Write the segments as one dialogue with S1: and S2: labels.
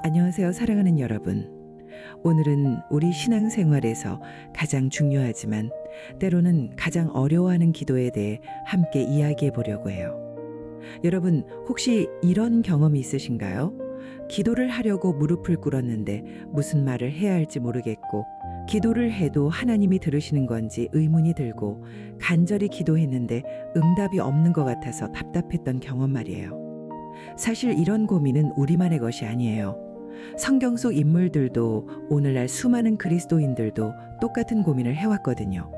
S1: 안녕하세요, 사랑하는 여러분. 오늘은 우리 신앙생활에서 가장 중요하지만 때로는 가장 어려워하는 기도에 대해 함께 이야기해 보려고 해요. 여러분, 혹시 이런 경험이 있으신가요? 기도를 하려고 무릎을 꿇었는데 무슨 말을 해야 할지 모르겠고, 기도를 해도 하나님이 들으시는 건지 의문이 들고, 간절히 기도했는데 응답이 없는 것 같아서 답답했던 경험 말이에요. 사실 이런 고민은 우리만의 것이 아니에요. 성경 속 인물들도 오늘날 수많은 그리스도인들도 똑같은 고민을 해왔거든요.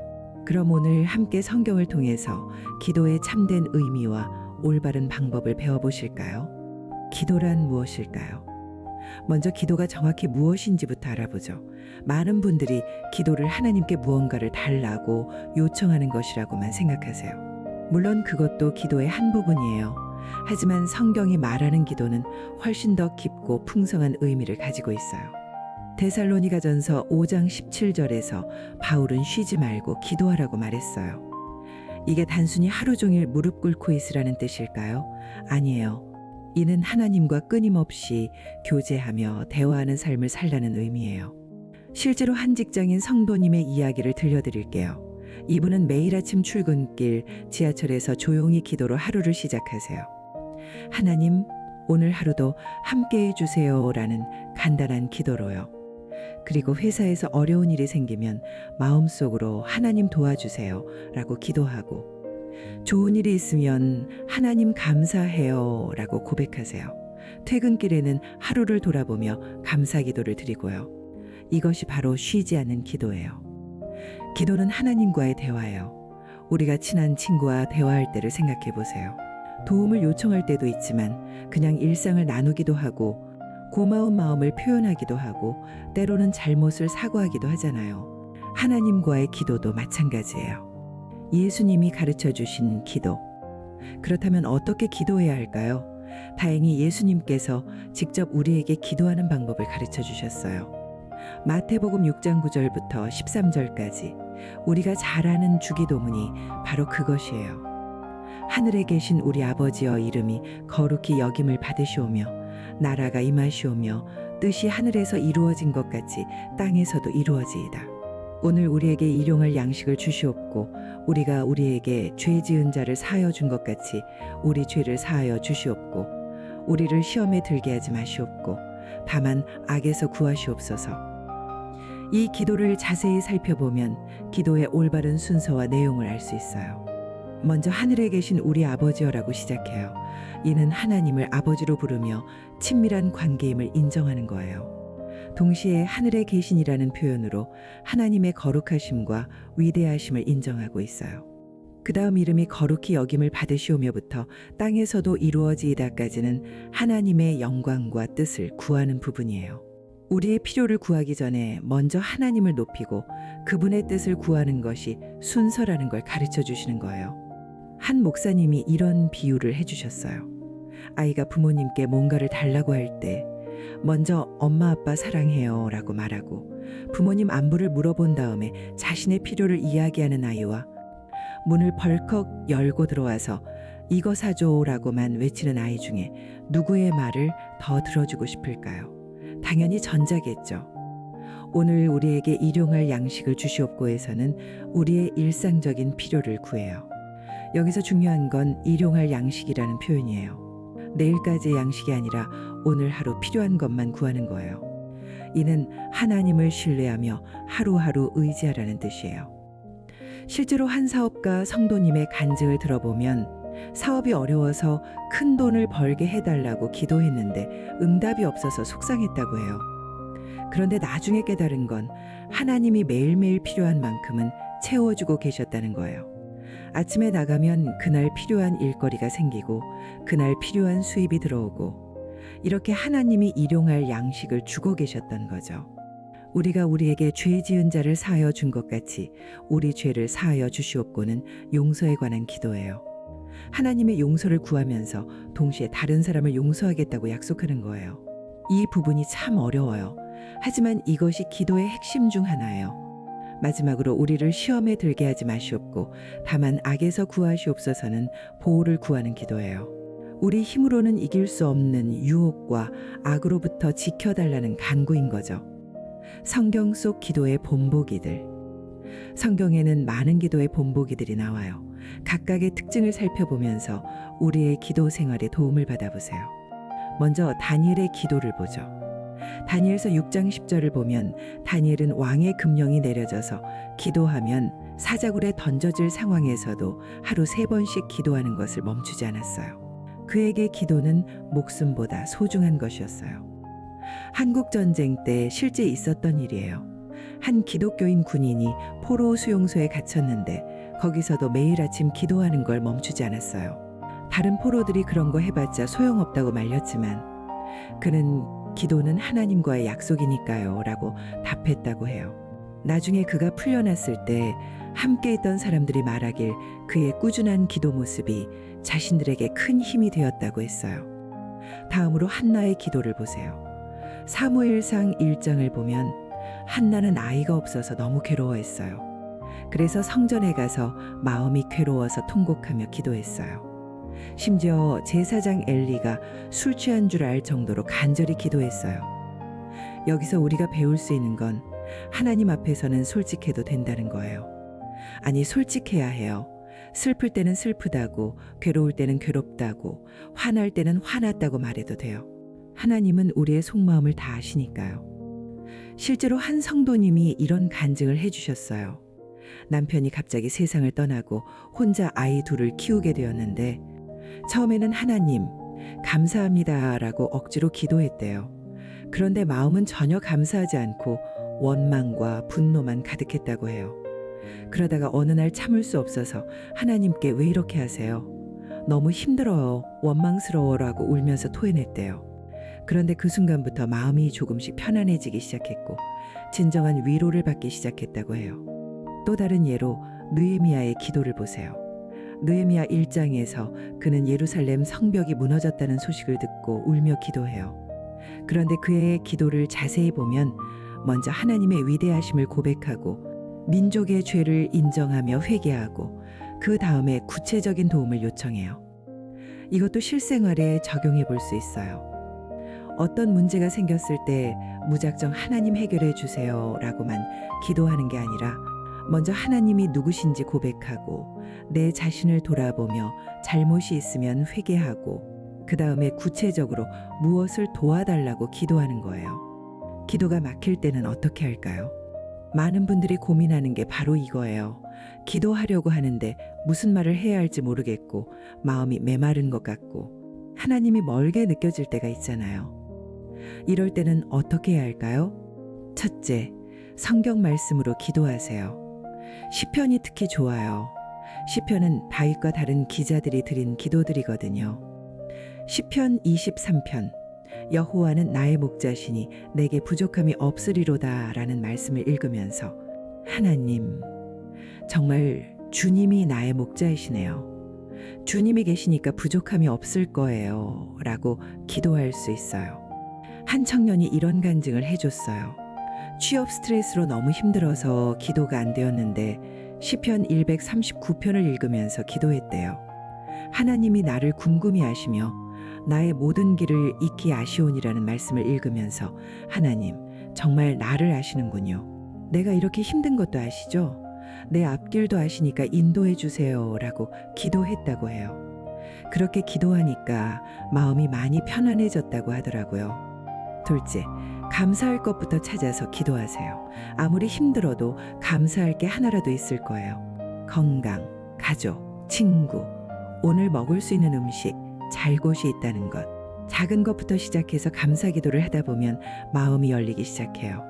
S1: 그럼 오늘 함께 성경을 통해서 기도의 참된 의미와 올바른 방법을 배워보실까요? 기도란 무엇일까요? 먼저 기도가 정확히 무엇인지부터 알아보죠. 많은 분들이 기도를 하나님께 무언가를 달라고 요청하는 것이라고만 생각하세요. 물론 그것도 기도의 한 부분이에요. 하지만 성경이 말하는 기도는 훨씬 더 깊고 풍성한 의미를 가지고 있어요. 데살로니가전서 5장 17절에서 바울은 쉬지 말고 기도하라고 말했어요. 이게 단순히 하루 종일 무릎 꿇고 있으라는 뜻일까요? 아니에요. 이는 하나님과 끊임없이 교제하며 대화하는 삶을 살라는 의미예요. 실제로 한 직장인 성도님의 이야기를 들려드릴게요. 이분은 매일 아침 출근길 지하철에서 조용히 기도로 하루를 시작하세요. 하나님, 오늘 하루도 함께해 주세요 라는 간단한 기도로요. 그리고 회사에서 어려운 일이 생기면 마음속으로 하나님 도와주세요 라고 기도하고, 좋은 일이 있으면 하나님 감사해요 라고 고백하세요. 퇴근길에는 하루를 돌아보며 감사 기도를 드리고요. 이것이 바로 쉬지 않는 기도예요. 기도는 하나님과의 대화예요. 우리가 친한 친구와 대화할 때를 생각해 보세요. 도움을 요청할 때도 있지만 그냥 일상을 나누기도 하고, 고마운 마음을 표현하기도 하고, 때로는 잘못을 사과하기도 하잖아요. 하나님과의 기도도 마찬가지예요. 예수님이 가르쳐 주신 기도. 그렇다면 어떻게 기도해야 할까요? 다행히 예수님께서 직접 우리에게 기도하는 방법을 가르쳐 주셨어요. 마태복음 6장 9절부터 13절까지 우리가 잘 아는 주기도문이 바로 그것이에요. 하늘에 계신 우리 아버지여, 이름이 거룩히 여김을 받으시오며 나라가 임하시오며 뜻이 하늘에서 이루어진 것 같이 땅에서도 이루어지이다. 오늘 우리에게 일용할 양식을 주시옵고, 우리가 우리에게 죄 지은 자를 사하여 준 것 같이 우리 죄를 사하여 주시옵고, 우리를 시험에 들게 하지 마시옵고 다만 악에서 구하시옵소서. 이 기도를 자세히 살펴보면 기도의 올바른 순서와 내용을 알 수 있어요. 먼저 하늘에 계신 우리 아버지여라고 시작해요. 이는 하나님을 아버지로 부르며 친밀한 관계임을 인정하는 거예요. 동시에 하늘에 계신이라는 표현으로 하나님의 거룩하심과 위대하심을 인정하고 있어요. 그 다음 이름이 거룩히 여김을 받으시오며부터 땅에서도 이루어지이다까지는 하나님의 영광과 뜻을 구하는 부분이에요. 우리의 필요를 구하기 전에 먼저 하나님을 높이고 그분의 뜻을 구하는 것이 순서라는 걸 가르쳐 주시는 거예요. 한 목사님이 이런 비유를 해주셨어요. 아이가 부모님께 뭔가를 달라고 할 때 먼저 엄마 아빠 사랑해요 라고 말하고, 부모님 안부를 물어본 다음에 자신의 필요를 이야기하는 아이와 문을 벌컥 열고 들어와서 이거 사줘 라고만 외치는 아이 중에 누구의 말을 더 들어주고 싶을까요? 당연히 전자겠죠. 오늘 우리에게 일용할 양식을 주시옵고에서는 우리의 일상적인 필요를 구해요. 여기서 중요한 건 일용할 양식이라는 표현이에요. 내일까지의 양식이 아니라 오늘 하루 필요한 것만 구하는 거예요. 이는 하나님을 신뢰하며 하루하루 의지하라는 뜻이에요. 실제로 한 사업가 성도님의 간증을 들어보면 사업이 어려워서 큰 돈을 벌게 해달라고 기도했는데 응답이 없어서 속상했다고 해요. 그런데 나중에 깨달은 건 하나님이 매일매일 필요한 만큼은 채워주고 계셨다는 거예요. 아침에 나가면 그날 필요한 일거리가 생기고 그날 필요한 수입이 들어오고, 이렇게 하나님이 일용할 양식을 주고 계셨던 거죠. 우리가 우리에게 죄 지은 자를 사하여 준 것 같이 우리 죄를 사하여 주시옵고는 용서에 관한 기도예요. 하나님의 용서를 구하면서 동시에 다른 사람을 용서하겠다고 약속하는 거예요. 이 부분이 참 어려워요. 하지만 이것이 기도의 핵심 중 하나예요. 마지막으로 우리를 시험에 들게 하지 마시옵고 다만 악에서 구하시옵소서는 보호를 구하는 기도예요. 우리 힘으로는 이길 수 없는 유혹과 악으로부터 지켜달라는 간구인 거죠. 성경 속 기도의 본보기들. 성경에는 많은 기도의 본보기들이 나와요. 각각의 특징을 살펴보면서 우리의 기도 생활에 도움을 받아보세요. 먼저 다니엘의 기도를 보죠. 다니엘서 6장 10절을 보면 다니엘은 왕의 금령이 내려져서 기도하면 사자굴에 던져질 상황에서도 하루 3번씩 기도하는 것을 멈추지 않았어요. 그에게 기도는 목숨보다 소중한 것이었어요. 한국 전쟁 때 실제 있었던 일이에요. 한 기독교인 군인이 포로 수용소에 갇혔는데 거기서도 매일 아침 기도하는 걸 멈추지 않았어요. 다른 포로들이 그런 거 해봤자 소용없다고 말렸지만 그는 기도는 하나님과의 약속이니까요 라고 답했다고 해요. 나중에 그가 풀려났을 때 함께 있던 사람들이 말하길 그의 꾸준한 기도 모습이 자신들에게 큰 힘이 되었다고 했어요. 다음으로 한나의 기도를 보세요. 사무엘상 1장을 보면 한나는 아이가 없어서 너무 괴로워했어요. 그래서 성전에 가서 마음이 괴로워서 통곡하며 기도했어요. 심지어 제사장 엘리가 술 취한 줄 알 정도로 간절히 기도했어요. 여기서 우리가 배울 수 있는 건 하나님 앞에서는 솔직해도 된다는 거예요. 아니, 솔직해야 해요. 슬플 때는 슬프다고, 괴로울 때는 괴롭다고, 화날 때는 화났다고 말해도 돼요. 하나님은 우리의 속마음을 다 아시니까요. 실제로 한 성도님이 이런 간증을 해주셨어요. 남편이 갑자기 세상을 떠나고 혼자 아이 둘을 키우게 되었는데 처음에는 하나님 감사합니다라고 억지로 기도했대요. 그런데 마음은 전혀 감사하지 않고 원망과 분노만 가득했다고 해요. 그러다가 어느 날 참을 수 없어서 하나님께 왜 이렇게 하세요? 너무 힘들어요. 원망스러워라고 울면서 토해냈대요. 그런데 그 순간부터 마음이 조금씩 편안해지기 시작했고 진정한 위로를 받기 시작했다고 해요. 또 다른 예로 느헤미야의 기도를 보세요. 느헤미야 1장에서 그는 예루살렘 성벽이 무너졌다는 소식을 듣고 울며 기도해요. 그런데 그의 기도를 자세히 보면 먼저 하나님의 위대하심을 고백하고 민족의 죄를 인정하며 회개하고 그 다음에 구체적인 도움을 요청해요. 이것도 실생활에 적용해 볼 수 있어요. 어떤 문제가 생겼을 때 무작정 하나님 해결해 주세요 라고만 기도하는 게 아니라 먼저 하나님이 누구신지 고백하고 내 자신을 돌아보며 잘못이 있으면 회개하고 그 다음에 구체적으로 무엇을 도와달라고 기도하는 거예요. 기도가 막힐 때는 어떻게 할까요? 많은 분들이 고민하는 게 바로 이거예요. 기도하려고 하는데 무슨 말을 해야 할지 모르겠고 마음이 메마른 것 같고 하나님이 멀게 느껴질 때가 있잖아요. 이럴 때는 어떻게 해야 할까요? 첫째, 성경 말씀으로 기도하세요. 시편이 특히 좋아요. 시편은 다윗과 다른 기자들이 드린 기도들이거든요. 시편 23편, 여호와는 나의 목자시니 내게 부족함이 없으리로다 라는 말씀을 읽으면서 하나님, 정말 주님이 나의 목자이시네요. 주님이 계시니까 부족함이 없을 거예요 라고 기도할 수 있어요. 한 청년이 이런 간증을 해줬어요. 취업 스트레스로 너무 힘들어서 기도가 안 되었는데 시편 139편을 읽으면서 기도했대요. 하나님이 나를 궁금히 하시며 나의 모든 길을 익히 아시오니라는 말씀을 읽으면서 하나님, 정말 나를 아시는군요. 내가 이렇게 힘든 것도 아시죠? 내 앞길도 아시니까 인도해 주세요 라고 기도했다고 해요. 그렇게 기도하니까 마음이 많이 편안해졌다고 하더라고요. 둘째, 감사할 것부터 찾아서 기도하세요. 아무리 힘들어도 감사할 게 하나라도 있을 거예요. 건강, 가족, 친구, 오늘 먹을 수 있는 음식, 잘 곳이 있다는 것. 작은 것부터 시작해서 감사 기도를 하다 보면 마음이 열리기 시작해요.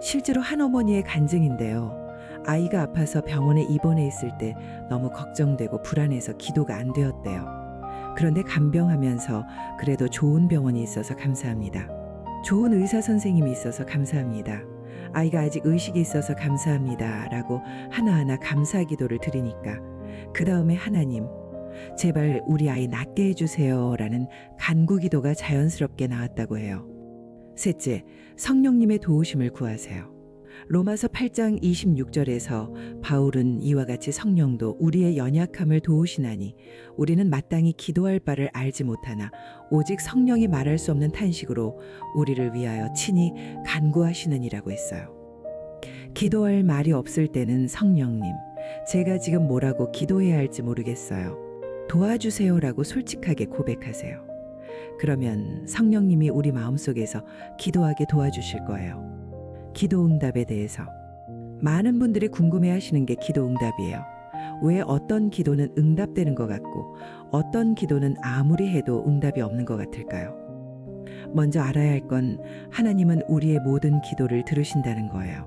S1: 실제로 한 어머니의 간증인데요. 아이가 아파서 병원에 입원해 있을 때 너무 걱정되고 불안해서 기도가 안 되었대요. 그런데 간병하면서 그래도 좋은 병원이 있어서 감사합니다. 좋은 의사 선생님이 있어서 감사합니다. 아이가 아직 의식이 있어서 감사합니다 라고 하나하나 감사 기도를 드리니까 그 다음에 하나님, 제발 우리 아이 낫게 해주세요 라는 간구 기도가 자연스럽게 나왔다고 해요. 셋째, 성령님의 도우심을 구하세요. 로마서 8장 26절에서 바울은 이와 같이 성령도 우리의 연약함을 도우시나니 우리는 마땅히 기도할 바를 알지 못하나 오직 성령이 말할 수 없는 탄식으로 우리를 위하여 친히 간구하시느니라고 했어요. 기도할 말이 없을 때는 성령님, 제가 지금 뭐라고 기도해야 할지 모르겠어요. 도와주세요라고 솔직하게 고백하세요. 그러면 성령님이 우리 마음속에서 기도하게 도와주실 거예요. 기도 응답에 대해서 많은 분들이 궁금해하시는 게 기도 응답이에요. 왜 어떤 기도는 응답되는 것 같고 어떤 기도는 아무리 해도 응답이 없는 것 같을까요? 먼저 알아야 할 건 하나님은 우리의 모든 기도를 들으신다는 거예요.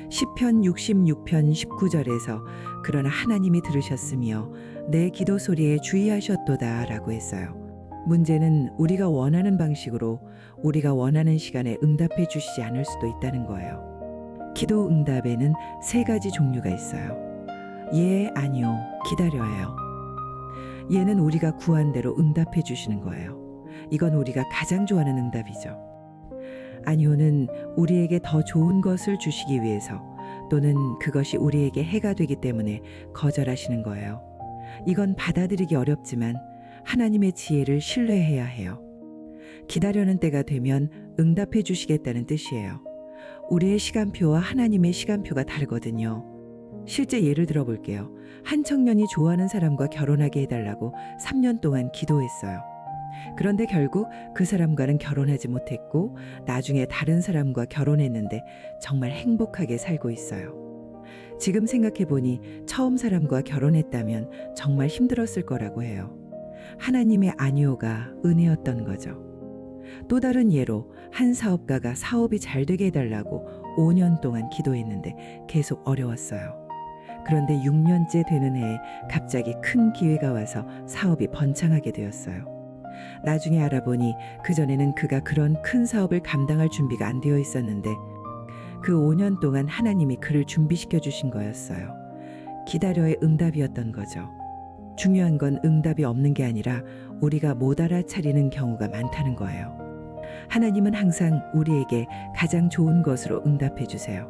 S1: 시편 66편 19절에서 그러나 하나님이 들으셨으며 내 기도 소리에 주의하셨도다 라고 했어요. 문제는 우리가 원하는 방식으로 우리가 원하는 시간에 응답해 주시지 않을 수도 있다는 거예요. 기도 응답에는 3가지 종류가 있어요. 예, 아니요, 기다려요. 예는 우리가 구한 대로 응답해 주시는 거예요. 이건 우리가 가장 좋아하는 응답이죠. 아니오는 우리에게 더 좋은 것을 주시기 위해서 또는 그것이 우리에게 해가 되기 때문에 거절하시는 거예요. 이건 받아들이기 어렵지만 하나님의 지혜를 신뢰해야 해요. 기다려는 때가 되면 응답해 주시겠다는 뜻이에요. 우리의 시간표와 하나님의 시간표가 다르거든요. 실제 예를 들어볼게요. 한 청년이 좋아하는 사람과 결혼하게 해달라고 3년 동안 기도했어요. 그런데 결국 그 사람과는 결혼하지 못했고 나중에 다른 사람과 결혼했는데 정말 행복하게 살고 있어요. 지금 생각해보니 처음 사람과 결혼했다면 정말 힘들었을 거라고 해요. 하나님의 아니오가 은혜였던 거죠. 또 다른 예로 한 사업가가 사업이 잘 되게 해달라고 5년 동안 기도했는데 계속 어려웠어요. 그런데 6년째 되는 해에 갑자기 큰 기회가 와서 사업이 번창하게 되었어요. 나중에 알아보니 그전에는 그가 그런 큰 사업을 감당할 준비가 안 되어 있었는데 그 5년 동안 하나님이 그를 준비시켜 주신 거였어요. 기다려의 응답이었던 거죠. 중요한 건 응답이 없는 게 아니라 우리가 못 알아차리는 경우가 많다는 거예요. 하나님은 항상 우리에게 가장 좋은 것으로 응답해 주세요.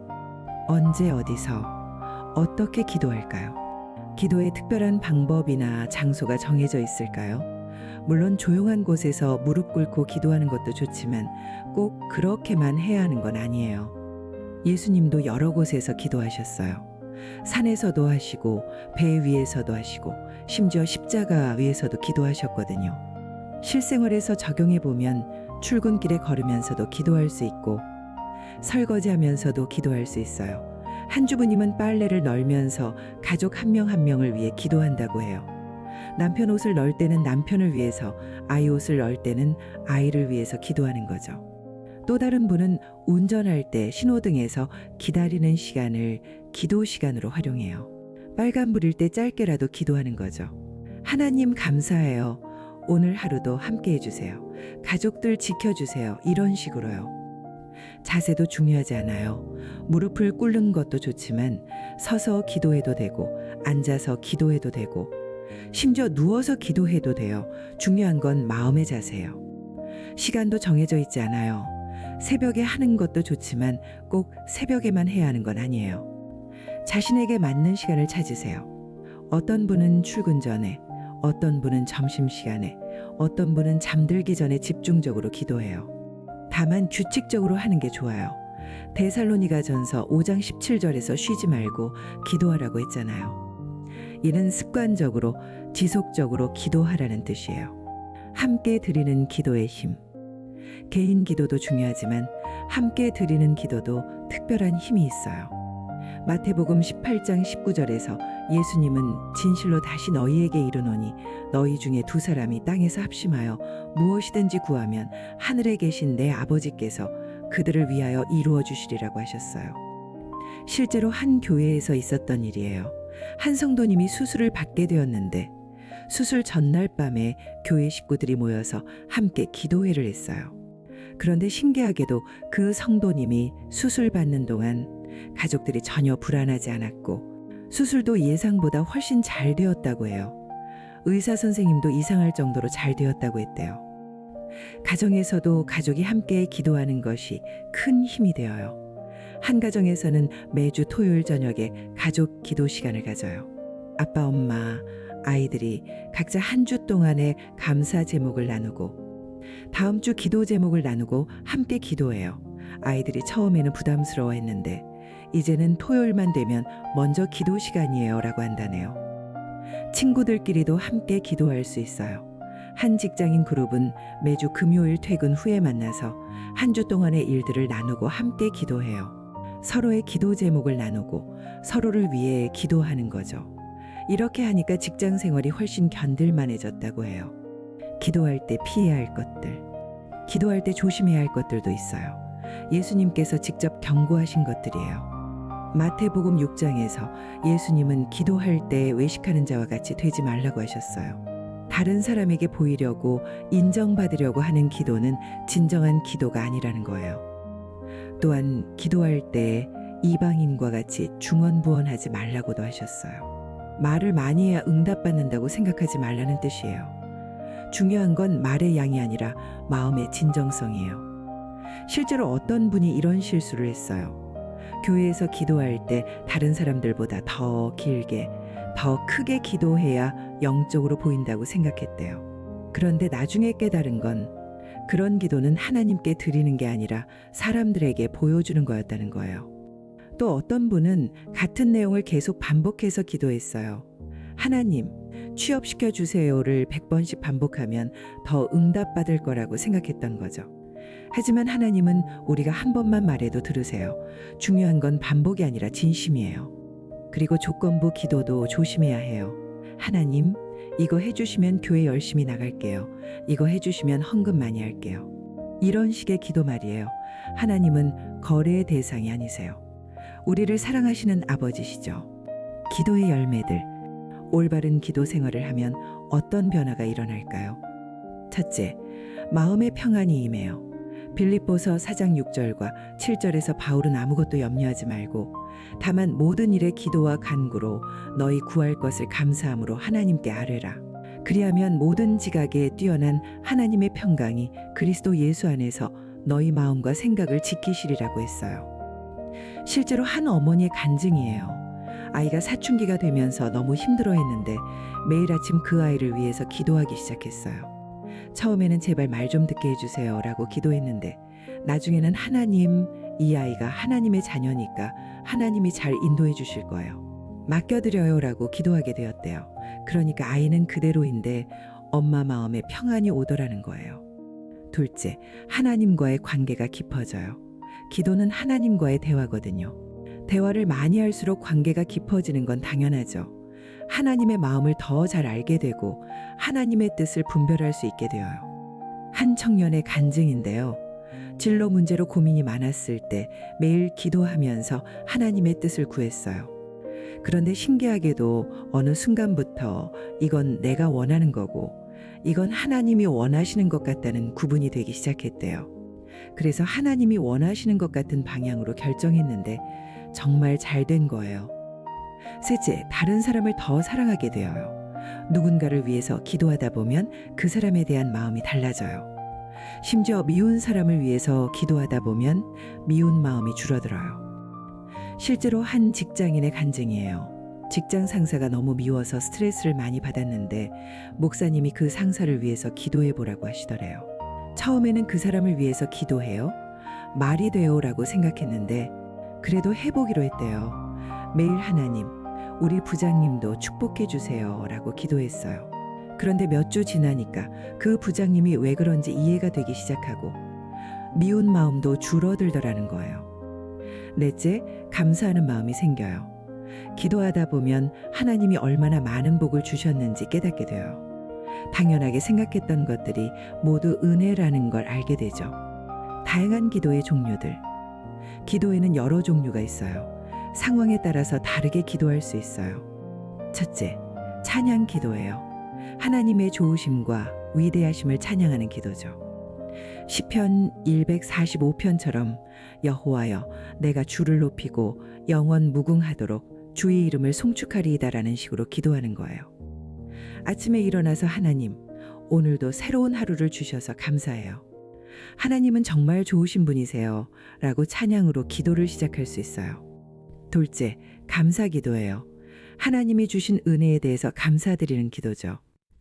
S1: 언제 어디서 어떻게 기도할까요? 기도의 특별한 방법이나 장소가 정해져 있을까요? 물론 조용한 곳에서 무릎 꿇고 기도하는 것도 좋지만 꼭 그렇게만 해야 하는 건 아니에요. 예수님도 여러 곳에서 기도하셨어요. 산에서도 하시고 배 위에서도 하시고 심지어 십자가 위에서도 기도하셨거든요. 실생활에서 적용해 보면 출근길에 걸으면서도 기도할 수 있고 설거지하면서도 기도할 수 있어요. 한 주부님은 빨래를 널면서 가족 한 명 한 명을 위해 기도한다고 해요. 남편 옷을 널 때는 남편을 위해서, 아이 옷을 널 때는 아이를 위해서 기도하는 거죠. 또 다른 분은 운전할 때 신호등에서 기다리는 시간을 기도 시간으로 활용해요. 빨간불일 때 짧게라도 기도하는 거죠. 하나님 감사해요. 오늘 하루도 함께 해주세요. 가족들 지켜주세요. 이런 식으로요. 자세도 중요하지 않아요. 무릎을 꿇는 것도 좋지만 서서 기도해도 되고 앉아서 기도해도 되고 심지어 누워서 기도해도 돼요. 중요한 건 마음의 자세예요. 시간도 정해져 있지 않아요. 새벽에 하는 것도 좋지만 꼭 새벽에만 해야 하는 건 아니에요. 자신에게 맞는 시간을 찾으세요. 어떤 분은 출근 전에, 어떤 분은 점심시간에, 어떤 분은 잠들기 전에 집중적으로 기도해요. 다만 규칙적으로 하는 게 좋아요. 데살로니가전서 5장 17절에서 쉬지 말고 기도하라고 했잖아요. 이는 습관적으로 지속적으로 기도하라는 뜻이에요. 함께 드리는 기도의 힘. 개인 기도도 중요하지만 함께 드리는 기도도 특별한 힘이 있어요. 마태복음 18장 19절에서 예수님은 진실로 다시 너희에게 이르노니 너희 중에 2사람이 땅에서 합심하여 무엇이든지 구하면 하늘에 계신 내 아버지께서 그들을 위하여 이루어 주시리라고 하셨어요. 실제로 한 교회에서 있었던 일이에요. 한 성도님이 수술을 받게 되었는데 수술 전날 밤에 교회 식구들이 모여서 함께 기도회를 했어요. 그런데 신기하게도 그 성도님이 수술 받는 동안 가족들이 전혀 불안하지 않았고 수술도 예상보다 훨씬 잘 되었다고 해요. 의사 선생님도 이상할 정도로 잘 되었다고 했대요. 가정에서도 가족이 함께 기도하는 것이 큰 힘이 되어요. 한 가정에서는 매주 토요일 저녁에 가족 기도 시간을 가져요. 아빠, 엄마, 아이들이 각자 한 주 동안의 감사 제목을 나누고 다음 주 기도 제목을 나누고 함께 기도해요. 아이들이 처음에는 부담스러워했는데 이제는 토요일만 되면 먼저 기도 시간이에요 라고 한다네요. 친구들끼리도 함께 기도할 수 있어요. 한 직장인 그룹은 매주 금요일 퇴근 후에 만나서 한 주 동안의 일들을 나누고 함께 기도해요. 서로의 기도 제목을 나누고 서로를 위해 기도하는 거죠. 이렇게 하니까 직장 생활이 훨씬 견딜만해졌다고 해요. 기도할 때 피해야 할 것들, 기도할 때 조심해야 할 것들도 있어요. 예수님께서 직접 경고하신 것들이에요. 마태복음 6장에서 예수님은 기도할 때 외식하는 자와 같이 되지 말라고 하셨어요. 다른 사람에게 보이려고 인정받으려고 하는 기도는 진정한 기도가 아니라는 거예요. 또한 기도할 때 이방인과 같이 중언부언하지 말라고도 하셨어요. 말을 많이 해야 응답받는다고 생각하지 말라는 뜻이에요. 중요한 건 말의 양이 아니라 마음의 진정성이에요. 실제로 어떤 분이 이런 실수를 했어요. 교회에서 기도할 때 다른 사람들보다 더 길게, 더 크게 기도해야 영적으로 보인다고 생각했대요. 그런데 나중에 깨달은 건 그런 기도는 하나님께 드리는 게 아니라 사람들에게 보여주는 거였다는 거예요. 또 어떤 분은 같은 내용을 계속 반복해서 기도했어요. 하나님, 취업시켜 주세요를 100번씩 반복하면 더 응답받을 거라고 생각했던 거죠. 하지만 하나님은 우리가 한 번만 말해도 들으세요. 중요한 건 반복이 아니라 진심이에요. 그리고 조건부 기도도 조심해야 해요. 하나님, 이거 해주시면 교회 열심히 나갈게요. 이거 해주시면 헌금 많이 할게요. 이런 식의 기도 말이에요. 하나님은 거래의 대상이 아니세요. 우리를 사랑하시는 아버지시죠. 기도의 열매들, 올바른 기도 생활을 하면 어떤 변화가 일어날까요? 첫째, 마음의 평안이 임해요. 빌립보서 4장 6절과 7절에서 바울은 아무것도 염려하지 말고 다만 모든 일에 기도와 간구로 너희 구할 것을 감사함으로 하나님께 아뢰라. 그리하면 모든 지각에 뛰어난 하나님의 평강이 그리스도 예수 안에서 너희 마음과 생각을 지키시리라고 했어요. 실제로 한 어머니의 간증이에요. 아이가 사춘기가 되면서 너무 힘들어했는데 매일 아침 그 아이를 위해서 기도하기 시작했어요. 처음에는 제발 말 좀 듣게 해주세요 라고 기도했는데 나중에는 하나님, 이 아이가 하나님의 자녀니까 하나님이 잘 인도해 주실 거예요. 맡겨드려요 라고 기도하게 되었대요. 그러니까 아이는 그대로인데 엄마 마음에 평안이 오더라는 거예요. 둘째, 하나님과의 관계가 깊어져요. 기도는 하나님과의 대화거든요. 대화를 많이 할수록 관계가 깊어지는 건 당연하죠. 하나님의 마음을 더 잘 알게 되고 하나님의 뜻을 분별할 수 있게 되어요. 한 청년의 간증인데요. 진로 문제로 고민이 많았을 때 매일 기도하면서 하나님의 뜻을 구했어요. 그런데 신기하게도 어느 순간부터 이건 내가 원하는 거고 이건 하나님이 원하시는 것 같다는 구분이 되기 시작했대요. 그래서 하나님이 원하시는 것 같은 방향으로 결정했는데 정말 잘 된 거예요. 셋째, 다른 사람을 더 사랑하게 되어요. 누군가를 위해서 기도하다 보면 그 사람에 대한 마음이 달라져요. 심지어 미운 사람을 위해서 기도하다 보면 미운 마음이 줄어들어요. 실제로 한 직장인의 간증이에요. 직장 상사가 너무 미워서 스트레스를 많이 받았는데 목사님이 그 상사를 위해서 기도해 보라고 하시더래요. 처음에는 그 사람을 위해서 기도해요? 말이 돼요 라고 생각했는데 그래도 해보기로 했대요. 매일 하나님, 우리 부장님도 축복해 주세요 라고 기도했어요. 그런데 몇 주 지나니까 그 부장님이 왜 그런지 이해가 되기 시작하고 미운 마음도 줄어들더라는 거예요. 넷째, 감사하는 마음이 생겨요. 기도하다 보면 하나님이 얼마나 많은 복을 주셨는지 깨닫게 돼요. 당연하게 생각했던 것들이 모두 은혜라는 걸 알게 되죠. 다양한 기도의 종류들. 기도에는 여러 종류가 있어요. 상황에 따라서 다르게 기도할 수 있어요. 첫째, 찬양 기도예요. 하나님의 좋으심과 위대하심을 찬양하는 기도죠. 시편 145편처럼 여호와여 내가 주를 높이고 영원 무궁하도록 주의 이름을 송축하리이다라는 식으로 기도하는 거예요. 아침에 일어나서 하나님, 오늘도 새로운 하루를 주셔서 감사해요. 하나님은 정말 좋으신 분이세요. 라고 찬양으로 기도를 시작할 수 있어요. 둘째, 감사 기도예요. 하나님이 주신 은혜에 대해서 감사드리는 기도죠.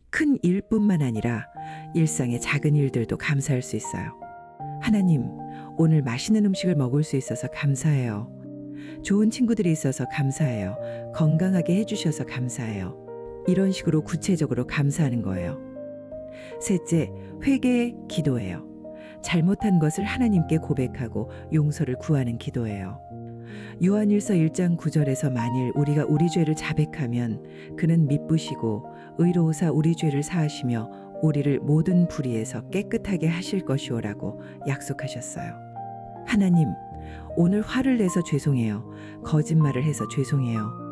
S1: 큰 일뿐만 아니라 일상의 작은 일들도 감사할 수 있어요. 하나님, 오늘 맛있는 음식을 먹을 수 있어서 감사해요. 좋은 친구들이 있어서 감사해요. 건강하게 해주셔서 감사해요. 이런 식으로 구체적으로 감사하는 거예요. 셋째, 회개 기도예요. 잘못한 것을 하나님께 고백하고 용서를 구하는 기도예요. 요한일서 1장 9절에서 만일 우리가 우리 죄를 자백하면 그는 미쁘시고 의로우사 우리 죄를 사하시며 우리를 모든 불의에서 깨끗하게 하실 것이오라고 약속하셨어요. 하나님, 오늘 화를 내서 죄송해요. 거짓말을 해서 죄송해요.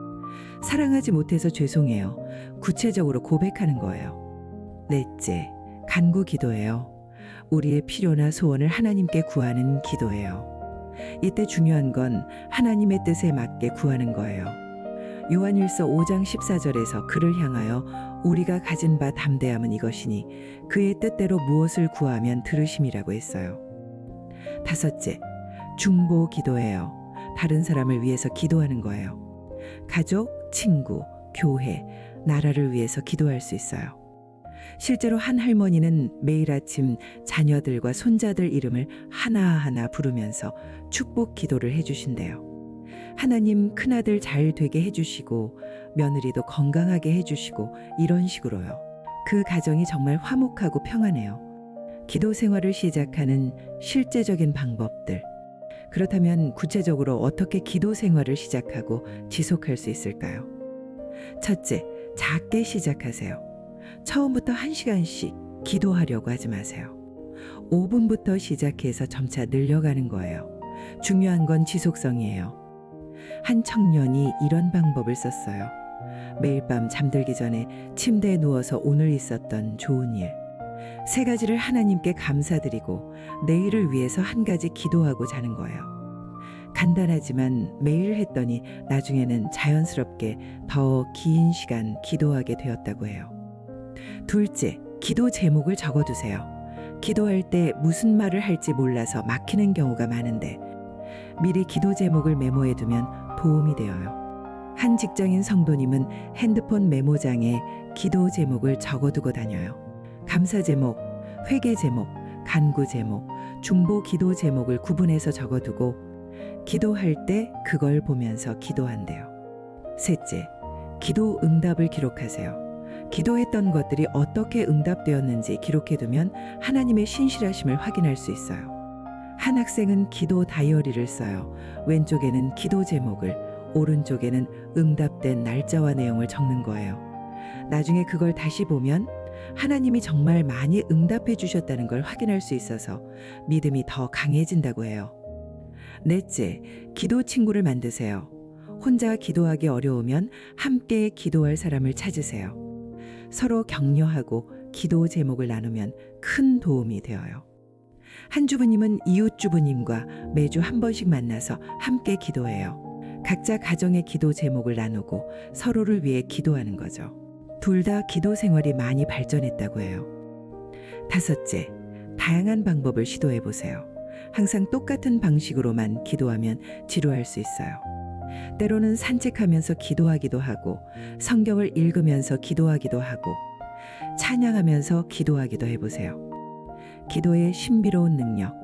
S1: 사랑하지 못해서 죄송해요. 구체적으로 고백하는 거예요. 넷째, 간구 기도예요. 우리의 필요나 소원을 하나님께 구하는 기도예요. 이때 중요한 건 하나님의 뜻에 맞게 구하는 거예요. 요한일서 5장 14절에서 그를 향하여 우리가 가진 바 담대함은 이것이니 그의 뜻대로 무엇을 구하면 들으심이라고 했어요. 다섯째, 중보 기도예요. 다른 사람을 위해서 기도하는 거예요. 가족, 친구, 교회, 나라를 위해서 기도할 수 있어요. 실제로 한 할머니는 매일 아침 자녀들과 손자들 이름을 하나하나 부르면서 축복 기도를 해주신대요. 하나님, 큰아들 잘 되게 해주시고 며느리도 건강하게 해주시고 이런 식으로요. 그 가정이 정말 화목하고 평안해요. 기도 생활을 시작하는 실제적인 방법들. 그렇다면 구체적으로 어떻게 기도 생활을 시작하고 지속할 수 있을까요? 첫째, 작게 시작하세요. 처음부터 1시간씩 기도하려고 하지 마세요. 5분부터 시작해서 점차 늘려가는 거예요. 중요한 건 지속성이에요. 한 청년이 이런 방법을 썼어요. 매일 밤 잠들기 전에 침대에 누워서 오늘 있었던 좋은 일, 3가지를 하나님께 감사드리고 내일을 위해서 1가지 기도하고 자는 거예요. 간단하지만 매일 했더니 나중에는 자연스럽게 더 긴 시간 기도하게 되었다고 해요. 둘째, 기도 제목을 적어두세요. 기도할 때 무슨 말을 할지 몰라서 막히는 경우가 많은데 미리 기도 제목을 메모해두면 도움이 되어요. 한 직장인 성도님은 핸드폰 메모장에 기도 제목을 적어두고 다녀요. 감사 제목, 회개 제목, 간구 제목, 중보 기도 제목을 구분해서 적어두고 기도할 때 그걸 보면서 기도한대요. 셋째, 기도 응답을 기록하세요. 기도했던 것들이 어떻게 응답되었는지 기록해두면 하나님의 신실하심을 확인할 수 있어요. 한 학생은 기도 다이어리를 써요. 왼쪽에는 기도 제목을, 오른쪽에는 응답된 날짜와 내용을 적는 거예요. 나중에 그걸 다시 보면 하나님이 정말 많이 응답해 주셨다는 걸 확인할 수 있어서 믿음이 더 강해진다고 해요. 넷째, 기도 친구를 만드세요. 혼자 기도하기 어려우면 함께 기도할 사람을 찾으세요. 서로 격려하고 기도 제목을 나누면 큰 도움이 되어요. 한 주부님은 이웃 주부님과 매주 한 번씩 만나서 함께 기도해요. 각자 가정의 기도 제목을 나누고 서로를 위해 기도하는 거죠. 둘 다 기도 생활이 많이 발전했다고 해요. 다섯째, 다양한 방법을 시도해 보세요. 항상 똑같은 방식으로만 기도하면 지루할 수 있어요. 때로는 산책하면서 기도하기도 하고 성경을 읽으면서 기도하기도 하고 찬양하면서 기도하기도 해보세요. 기도의 신비로운 능력.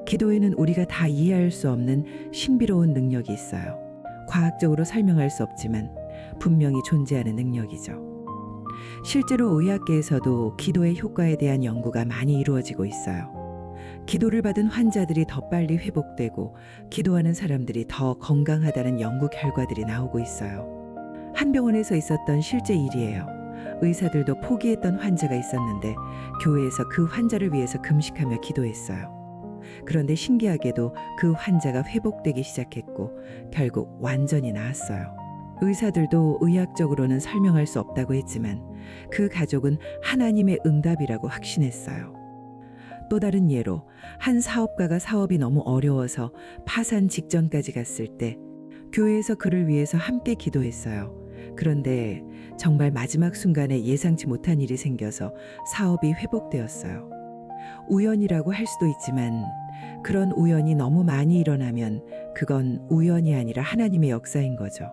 S1: 기도에는 우리가 다 이해할 수 없는 신비로운 능력이 있어요. 과학적으로 설명할 수 없지만 분명히 존재하는 능력이죠. 실제로 의학계에서도 기도의 효과에 대한 연구가 많이 이루어지고 있어요. 기도를 받은 환자들이 더 빨리 회복되고 기도하는 사람들이 더 건강하다는 연구 결과들이 나오고 있어요. 한 병원에서 있었던 실제 일이에요. 의사들도 포기했던 환자가 있었는데 교회에서 그 환자를 위해서 금식하며 기도했어요. 그런데 신기하게도 그 환자가 회복되기 시작했고 결국 완전히 나았어요. 의사들도 의학적으로는 설명할 수 없다고 했지만 그 가족은 하나님의 응답이라고 확신했어요. 또 다른 예로 한 사업가가 사업이 너무 어려워서 파산 직전까지 갔을 때 교회에서 그를 위해서 함께 기도했어요. 그런데 정말 마지막 순간에 예상치 못한 일이 생겨서 사업이 회복되었어요. 우연이라고 할 수도 있지만 그런 우연이 너무 많이 일어나면 그건 우연이 아니라 하나님의 역사인 거죠.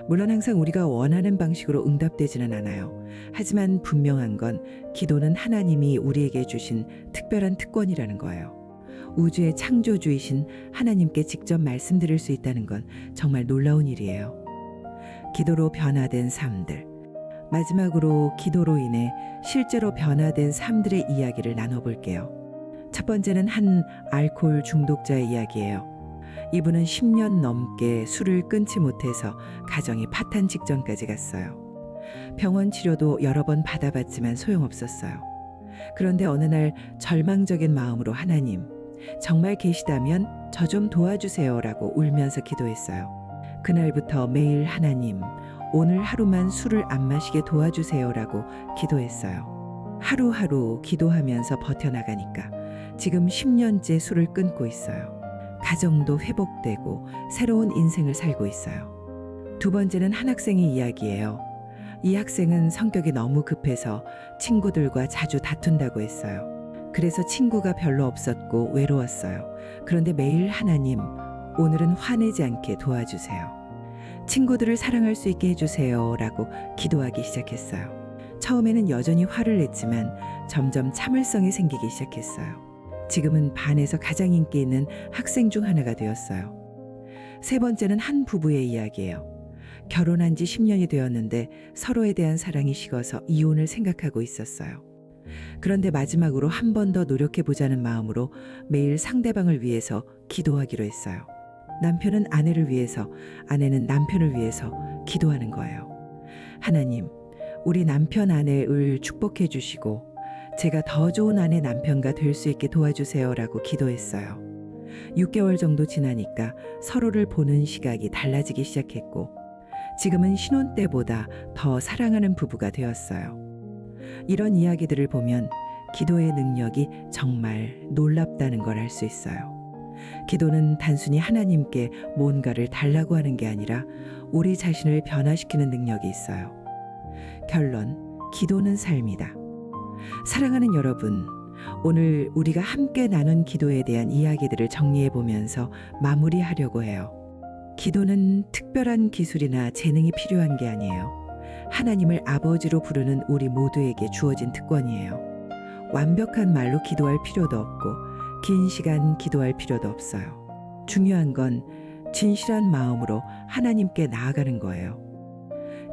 S1: 물론 항상 우리가 원하는 방식으로 응답되지는 않아요. 하지만 분명한 건 기도는 하나님이 우리에게 주신 특별한 특권이라는 거예요. 우주의 창조주이신 하나님께 직접 말씀드릴 수 있다는 건 정말 놀라운 일이에요. 기도로 변화된 삶들. 마지막으로 기도로 인해 실제로 변화된 삶들의 이야기를 나눠볼게요. 첫 번째는 한 알코올 중독자의 이야기예요. 이분은 10년 넘게 술을 끊지 못해서 가정이 파탄 직전까지 갔어요. 병원 치료도 여러 번 받아봤지만 소용없었어요. 그런데 어느 날 절망적인 마음으로 하나님, 정말 계시다면 저 좀 도와주세요라고 울면서 기도했어요. 그날부터 매일 하나님, 오늘 하루만 술을 안 마시게 도와주세요라고 기도했어요. 하루하루 기도하면서 버텨나가니까 지금 10년째 술을 끊고 있어요. 가정도 회복되고 새로운 인생을 살고 있어요. 두 번째는 한 학생의 이야기예요. 이 학생은 성격이 너무 급해서 친구들과 자주 다툰다고 했어요. 그래서 친구가 별로 없었고 외로웠어요. 그런데 매일 하나님, 오늘은 화내지 않게 도와주세요. 친구들을 사랑할 수 있게 해주세요 라고 기도하기 시작했어요. 처음에는 여전히 화를 냈지만 점점 참을성이 생기기 시작했어요. 지금은 반에서 가장 인기 있는 학생 중 하나가 되었어요. 세 번째는 한 부부의 이야기예요. 결혼한 지 10년이 되었는데 서로에 대한 사랑이 식어서 이혼을 생각하고 있었어요. 그런데 마지막으로 한 번 더 노력해보자는 마음으로 매일 상대방을 위해서 기도하기로 했어요. 남편은 아내를 위해서, 아내는 남편을 위해서 기도하는 거예요. 하나님, 우리 남편 아내를 축복해 주시고 제가 더 좋은 아내 남편가 될 수 있게 도와주세요라고 기도했어요. 6개월 정도 지나니까 서로를 보는 시각이 달라지기 시작했고 지금은 신혼 때보다 더 사랑하는 부부가 되었어요. 이런 이야기들을 보면 기도의 능력이 정말 놀랍다는 걸 알 수 있어요. 기도는 단순히 하나님께 뭔가를 달라고 하는 게 아니라 우리 자신을 변화시키는 능력이 있어요. 결론, 기도는 삶이다. 사랑하는 여러분, 오늘 우리가 함께 나눈 기도에 대한 이야기들을 정리해 보면서 마무리하려고 해요. 기도는 특별한 기술이나 재능이 필요한 게 아니에요. 하나님을 아버지로 부르는 우리 모두에게 주어진 특권이에요. 완벽한 말로 기도할 필요도 없고 긴 시간 기도할 필요도 없어요. 중요한 건 진실한 마음으로 하나님께 나아가는 거예요.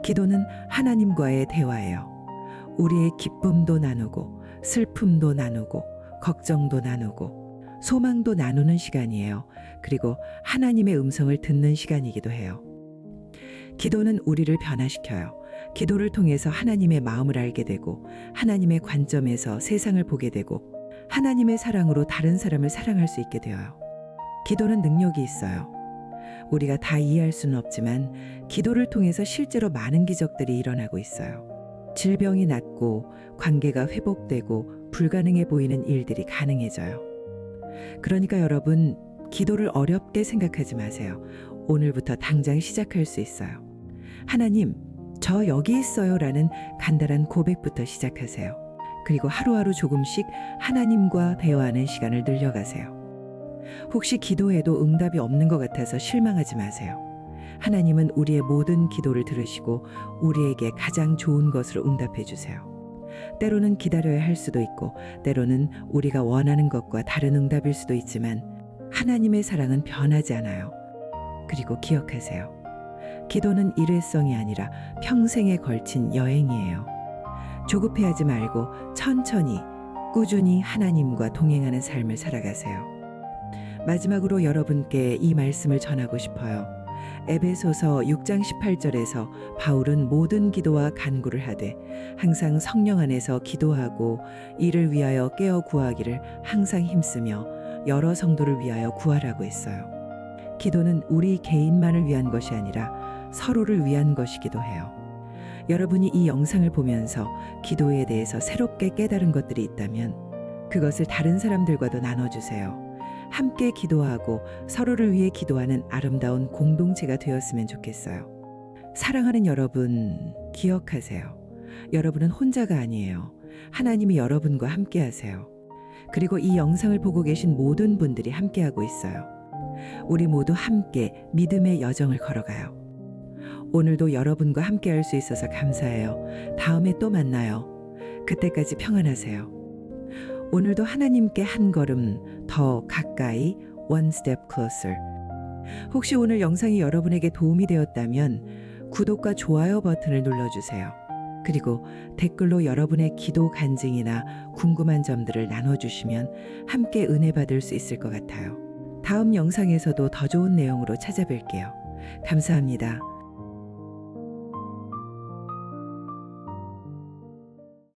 S1: 기도는 하나님과의 대화예요. 우리의 기쁨도 나누고 슬픔도 나누고 걱정도 나누고 소망도 나누는 시간이에요. 그리고 하나님의 음성을 듣는 시간이기도 해요. 기도는 우리를 변화시켜요. 기도를 통해서 하나님의 마음을 알게 되고 하나님의 관점에서 세상을 보게 되고 하나님의 사랑으로 다른 사람을 사랑할 수 있게 되어요. 기도는 능력이 있어요. 우리가 다 이해할 수는 없지만 기도를 통해서 실제로 많은 기적들이 일어나고 있어요. 질병이 낫고 관계가 회복되고 불가능해 보이는 일들이 가능해져요. 그러니까 여러분, 기도를 어렵게 생각하지 마세요. 오늘부터 당장 시작할 수 있어요. 하나님, 저 여기 있어요 라는 간단한 고백부터 시작하세요. 그리고 하루하루 조금씩 하나님과 대화하는 시간을 늘려가세요. 혹시 기도해도 응답이 없는 것 같아서 실망하지 마세요. 하나님은 우리의 모든 기도를 들으시고 우리에게 가장 좋은 것으로 응답해 주세요. 때로는 기다려야 할 수도 있고 때로는 우리가 원하는 것과 다른 응답일 수도 있지만 하나님의 사랑은 변하지 않아요. 그리고 기억하세요. 기도는 일회성이 아니라 평생에 걸친 여행이에요. 조급해하지 말고 천천히 꾸준히 하나님과 동행하는 삶을 살아가세요. 마지막으로 여러분께 이 말씀을 전하고 싶어요. 에베소서 6장 18절에서 바울은 모든 기도와 간구를 하되 항상 성령 안에서 기도하고 이를 위하여 깨어 구하기를 항상 힘쓰며 여러 성도를 위하여 구하라고 했어요. 기도는 우리 개인만을 위한 것이 아니라 서로를 위한 것이기도 해요. 여러분이 이 영상을 보면서 기도에 대해서 새롭게 깨달은 것들이 있다면 그것을 다른 사람들과도 나눠주세요. 함께 기도하고 서로를 위해 기도하는 아름다운 공동체가 되었으면 좋겠어요. 사랑하는 여러분, 기억하세요. 여러분은 혼자가 아니에요. 하나님이 여러분과 함께 하세요. 그리고 이 영상을 보고 계신 모든 분들이 함께하고 있어요. 우리 모두 함께 믿음의 여정을 걸어가요. 오늘도 여러분과 함께할 수 있어서 감사해요. 다음에 또 만나요. 그때까지 평안하세요. 오늘도 하나님께 한 걸음 더 가까이 One step closer. 혹시 오늘 영상이 여러분에게 도움이 되었다면 구독과 좋아요 버튼을 눌러주세요. 그리고 댓글로 여러분의 기도 간증이나 궁금한 점들을 나눠주시면 함께 은혜 받을 수 있을 것 같아요. 다음 영상에서도 더 좋은 내용으로 찾아뵐게요. 감사합니다.